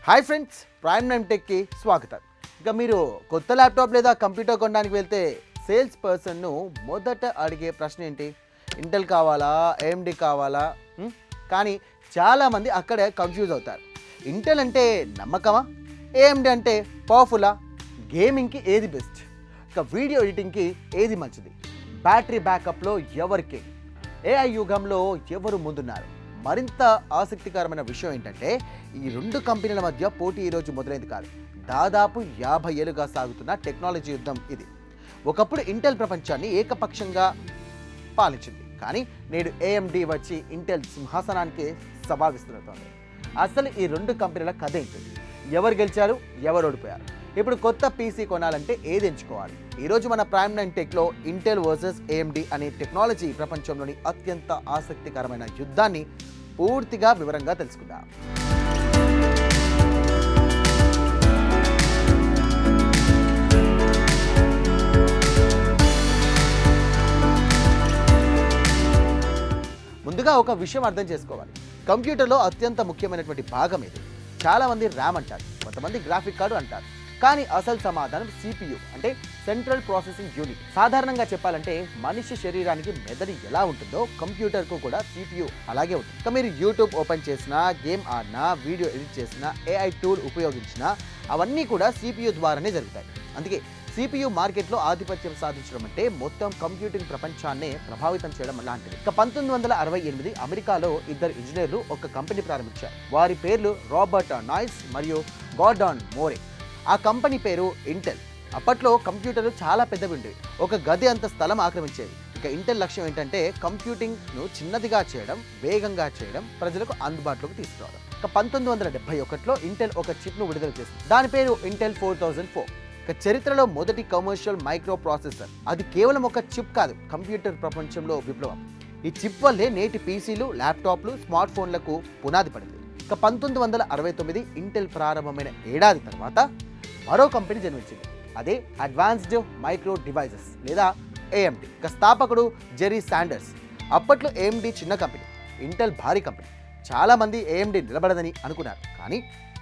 Hi friends, prime నైమ్ టెక్కి స్వాగతం. ఇక మీరు కొత్త ల్యాప్టాప్ లేదా కంప్యూటర్ కొనడానికి వెళ్తే సేల్స్ పర్సన్ను మొదట అడిగే ప్రశ్న ఏంటి? ఇంటెల్ కావాలా, ఏఎండి కావాలా? కానీ చాలామంది అక్కడే కన్ఫ్యూజ్ అవుతారు. ఇంటెల్ అంటే నమ్మకమా, ఏఎండి అంటే పవర్ఫుల్లా, గేమింగ్కి ఏది బెస్ట్, ఇక వీడియో ఎడిటింగ్కి ఏది మంచిది, బ్యాటరీ బ్యాకప్లో ఎవరికి, ఏఐ యుగంలో ఎవరు ముందున్నారు? మరింత ఆసక్తికరమైన విషయం ఏంటంటే ఈ రెండు కంపెనీల మధ్య పోటీ ఈరోజు మొదలైంది కాదు, దాదాపు 50 ఏళ్ళుగా సాగుతున్న టెక్నాలజీ యుద్ధం ఇది. ఒకప్పుడు ఇంటెల్ ప్రపంచాన్ని ఏకపక్షంగా పాలించింది, కానీ నేడు ఏఎండి వచ్చి ఇంటెల్ సింహాసనానికి సవాల్ విస్తున్నతోంది. అసలు ఈ రెండు కంపెనీల కథ ఏంటి? ఎవరు గెలిచారు, ఎవరు ఓడిపోయారు? ఇప్పుడు కొత్త పీసీ కొనాలంటే ఏది ఎంచుకోవాలి? ఈరోజు మన ప్రైమ్ నైన్ టెక్లో ఇంటెల్ వర్సెస్ ఏఎండి అనే టెక్నాలజీ ప్రపంచంలోని అత్యంత ఆసక్తికరమైన యుద్ధాన్ని పూర్తిగా వివరంగా తెలుసుకుందాం. ముందుగా ఒక విషయం అర్థం చేసుకోవాలి. కంప్యూటర్లో అత్యంత ముఖ్యమైనటువంటి భాగం ఇది. చాలామంది ర్యామ్ అంటారు, కొంతమంది గ్రాఫిక్ కార్డు అంటారు, కానీ అసలు సమాధానం CPU అంటే సెంట్రల్ ప్రాసెసింగ్ యూనిట్. సాధారణంగా చెప్పాలంటే మనిషి శరీరానికి మెదడు ఎలా ఉంటుందో కంప్యూటర్కు కూడా CPU అలాగే ఉంటుంది. ఇక మీరు యూట్యూబ్ ఓపెన్ చేసినా, గేమ్ ఆడినా, వీడియో ఎడిట్ చేసినా, AI టూల్ ఉపయోగించినా అవన్నీ కూడా CPU ద్వారానే జరుగుతాయి. అందుకే CPU మార్కెట్లో ఆధిపత్యం సాధించడం అంటే మొత్తం కంప్యూటింగ్ ప్రపంచాన్నే ప్రభావితం చేయడం లాంటిది. ఇక 1968 అమెరికాలో ఇద్దరు ఇంజనీర్లు ఒక కంపెనీ ప్రారంభించారు. వారి పేర్లు రాబర్ట్ నాయిస్ మరియు గార్డాన్ మోరే. ఆ కంపెనీ పేరు ఇంటెల్. అప్పట్లో కంప్యూటర్లు చాలా పెద్దవి ఉండేవి, ఒక గది అంత స్థలం ఆక్రమించేవి. ఇక ఇంటెల్ లక్ష్యం ఏంటంటే కంప్యూటింగ్ను చిన్నదిగా చేయడం, వేగంగా చేయడం, ప్రజలకు అందుబాటులోకి తీసుకురావడం. ఇక 1971లో ఇంటెల్ ఒక చిప్ను విడుదల చేసింది. దాని పేరు ఇంటెల్ 4004. ఇక చరిత్రలో మొదటి కమర్షియల్ మైక్రో ప్రాసెసర్. అది కేవలం ఒక చిప్ కాదు, కంప్యూటర్ ప్రపంచంలో విప్లవం. ఈ చిప్ వల్లే నేటి పీసీలు, ల్యాప్టాప్లు, స్మార్ట్ ఫోన్లకు పునాది పడింది. ఇక 1969 ఇంటెల్ ప్రారంభమైన ఏడాది తర్వాత మరో కంపెనీ జన్మించింది, అదే అడ్వాన్స్డ్ మైక్రో డివైజెస్ లేదా ఏఎండి. ఇక స్థాపకుడు జెర్రీ శాండర్స్. అప్పట్లో ఏఎండి చిన్న కంపెనీ, ఇంటెల్ భారీ కంపెనీ. చాలామంది ఏఎండి నిలబడదని అనుకున్నారు, కానీ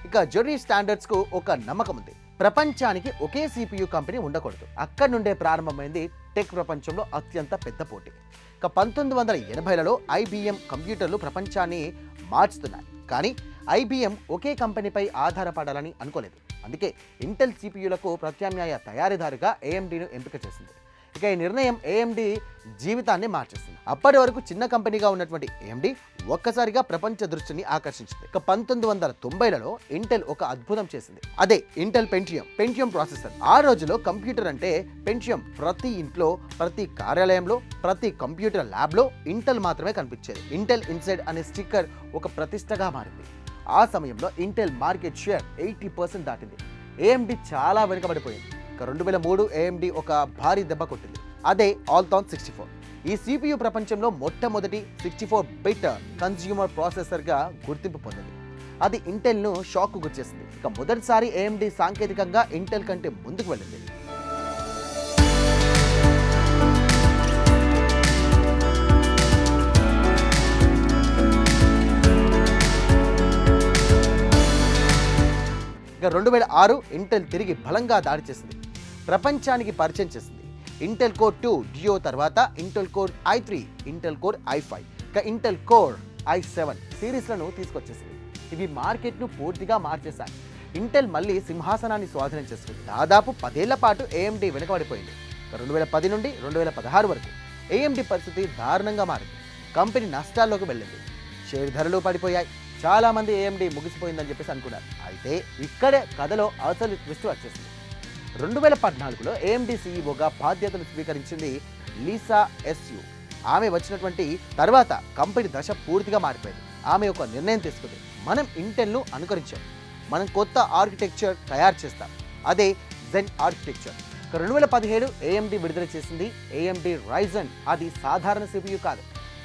ఇక జెర్రీ శాండర్స్కు ఒక నమ్మకం ఉంది: ప్రపంచానికి ఒకే CPU కంపెనీ ఉండకూడదు. అక్కడి నుండే ప్రారంభమైంది టెక్ ప్రపంచంలో అత్యంత పెద్ద పోటీ. ఇక 1980లలో IBM కంప్యూటర్లు ప్రపంచాన్ని మార్చుతున్నాయి, కానీ IBM ఒకే కంపెనీపై ఆధారపడాలని అనుకోలేదు. అందుకే ఇంటెల్ CPUలకు ప్రత్యామ్నాయ తయారీదారుగా AMDను ఎంపిక చేసింది. ఇక ఈ నిర్ణయం AMD జీవితాన్ని మార్చేసింది. అప్పటి వరకు చిన్న కంపెనీగా ఉన్నటువంటి AMD ఒక్కసారిగా ప్రపంచ దృష్టిని ఆకర్షించింది. ఇక 1990లలో ఇంటెల్ ఒక అద్భుతం చేసింది, అదే ఇంటెల్ పెంటియం ప్రాసెసర్. ఆ రోజులో కంప్యూటర్ అంటే పెంటియం ప్రతి ఇంట్లో, ప్రతి కార్యాలయంలో, ప్రతి కంప్యూటర్ ల్యాబ్లో ఇంటెల్ మాత్రమే కనిపించేది. ఇంటెల్ ఇన్సైడ్ అనే స్టిక్కర్ ఒక ప్రతిష్టగా మారింది. ఆ సమయంలో ఇంటెల్ మార్కెట్ షేర్ 80% దాటింది. AMD చాలా వెనుకబడిపోయింది. ఇక 2003 AMD ఒక భారీ దెబ్బ కొట్టింది, అదే ఆల్టాన్ 64. ఈ CPU ప్రపంచంలో మొట్టమొదటి 64-బిట్ కన్స్యూమర్ ప్రాసెసర్గా గుర్తింపు పొందింది. అది ఇంటెల్ను షాక్కు గురిచేసింది. ఇక మొదటిసారి AMD సాంకేతికంగా ఇంటెల్ కంటే ముందుకు వెళ్ళింది. ఇక 2006 ఇంటెల్ తిరిగి బలంగా దాడి చేసింది, ప్రపంచానికి పరిచయం చేసింది. ఇంటెల్ కోర్ 2 డియో తర్వాత Intel core i3, Intel core i5, ఇక ఇంటెల్ కోర్ i7 సిరీస్లను తీసుకొచ్చేసింది. ఇవి మార్కెట్ను పూర్తిగా మార్చేశాయి. ఇంటెల్ మళ్ళీ సింహాసనాన్ని స్వాధీనం చేసుకుంది. దాదాపు 10 ఏళ్ల పాటు AMD వెనుకబడిపోయింది. 2010 నుండి 2016 వరకు AMD పరిస్థితి దారుణంగా మారింది. కంపెనీ నష్టాల్లోకి వెళ్ళింది, షేర్ ధరలు పడిపోయాయి. చాలామంది AMD ముగిసిపోయిందని చెప్పేసి అనుకున్నారు. అయితే ఇక్కడే కథలో అసలు ట్విస్ట్ వచ్చేసింది. 2014లో AMD CEOగా బాధ్యతలు స్వీకరించింది లీసా ఎస్యు. ఆమె వచ్చినటువంటి తర్వాత కంపెనీ దశ పూర్తిగా మారిపోయింది. ఆమె ఒక నిర్ణయం తీసుకుంది: మనం ఇంటెల్ను అనుకరించాం, మనం కొత్త ఆర్కిటెక్చర్ తయారు చేస్తాం, అదే జెన్ ఆర్కిటెక్చర్. 2017 AMD విడుదల చేసింది AMD Ryzen. అది సాధారణ CPU కాదు,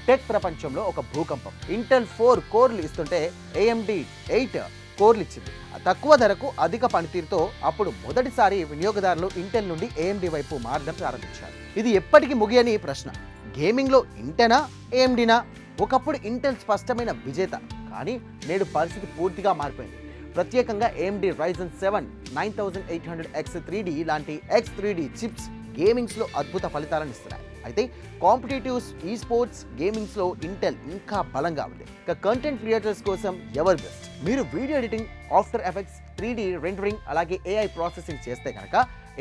టెక్ ప్రపంచంలో ఒక భూకంపం. ఇంటెల్ 4 కోర్లు ఇస్తుంటే AMD 8 కోర్లు ఇచ్చింది. తక్కువ ధరకు అధిక పనితీరుతో అప్పుడు మొదటిసారి వినియోగదారులు ఇంటెల్ నుండి AMD వైపు మారడం ప్రారంభించారు. ఇది ఎప్పటికీ ముగియని ప్రశ్న. గేమింగ్లో ఇంటెనా, AMDనా? ఒకప్పుడు ఇంటెల్ స్పష్టమైన విజేత, కానీ నేడు పరిస్థితి పూర్తిగా మారిపోయింది. ప్రత్యేకంగా AMD Ryzen 7 9800X 3D లాంటి X3D చిప్స్ గేమింగ్స్లో అద్భుత ఫలితాలను ఇస్తున్నాయి. అయితే కాంపిటేటివ్స్, ఈ స్పోర్ట్స్, గేమింగ్స్లో ఇంటెల్ ఇంకా బలంగా ఉంది. ఇక కంటెంట్ క్రియేటర్స్ కోసం ఎవర్ బెస్ట్. మీరు video editing, after effects, 3D rendering అలాగే AI ప్రాసెసింగ్ చేస్తే కనుక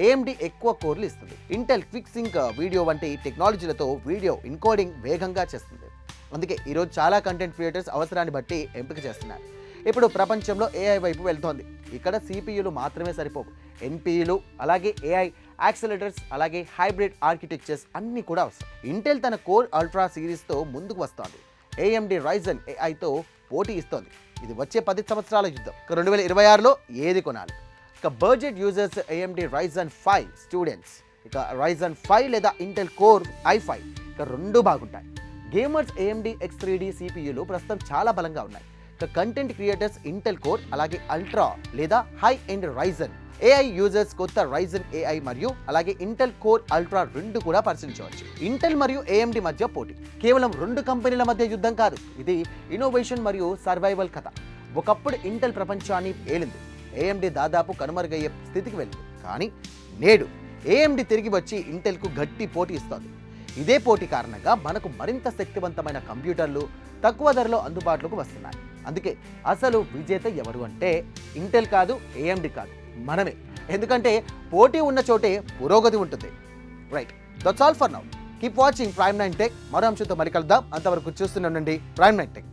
AMD ఎక్కువ కోర్లు ఇస్తుంది. ఇంటెల్ క్విక్ సింక్ వీడియో వంటి టెక్నాలజీలతో వీడియో ఎన్కోడింగ్ వేగంగా చేస్తుంది. అందుకే ఈరోజు చాలా కంటెంట్ క్రియేటర్స్ అవసరాన్ని బట్టి ఎంపిక చేస్తున్నారు. ఇప్పుడు ప్రపంచంలో AI వైపు వెళ్తోంది. ఇక్కడ CPUలు మాత్రమే సరిపోవు, NPUలు అలాగే AI యాక్సిలరేటర్స్ అలాగే హైబ్రిడ్ ఆర్కిటెక్చర్స్ అన్నీ కూడా అవసరం. ఇంటెల్ తన కోర్ అల్ట్రా సిరీస్తో ముందుకు వస్తోంది. AMD Ryzen AIతో పోటీ ఇస్తోంది. ఇది వచ్చే 10 సంవత్సరాల యుద్ధం. 2026లో ఏది కొనాలి? ఇక budget users AMD Ryzen 5, students ఇక Ryzen 5 లేదా ఇంటెల్ కోర్ i5 ఇక రెండు బాగుంటాయి. గేమర్స్ AMD X3D CPUలు ప్రస్తుతం చాలా బలంగా ఉన్నాయి. ఇక కంటెంట్ క్రియేటర్స్ ఇంటెల్ కోర్ అలాగే అల్ట్రా లేదా high end Ryzen. AI users కొత్త Ryzen AI మరియు అలాగే ఇంటెల్ కోర్ అల్ట్రా రెండు కూడా పరిశీలించవచ్చు. ఇంటెల్ మరియు AMD మధ్య పోటీ కేవలం రెండు కంపెనీల మధ్య యుద్ధం కాదు, ఇది ఇన్నోవేషన్ మరియు సర్వైవల్ కథ. ఒకప్పుడు ఇంటెల్ ప్రపంచాన్ని ఏలింది, AMD దాదాపు కనుమరుగయ్యే స్థితికి వెళ్ళింది. కానీ నేడు AMD తిరిగి వచ్చి ఇంటెల్కు గట్టి పోటీ ఇస్తోంది. ఇదే పోటీ కారణంగా మనకు మరింత శక్తివంతమైన కంప్యూటర్లు తక్కువ ధరలో అందుబాటులోకి వస్తున్నాయి. అందుకే అసలు విజేత ఎవరు అంటే ఇంటెల్ కాదు, AMD కాదు, మనమే. ఎందుకంటే పోటీ ఉన్న చోటే పురోగతి ఉంటుంది. Right, that's all for now. Keep watching Prime9 Tech. మరో అంశంతో మరి కలుద్దాం. అంతవరకు చూస్తూనే ఉండండి Prime9 Tech.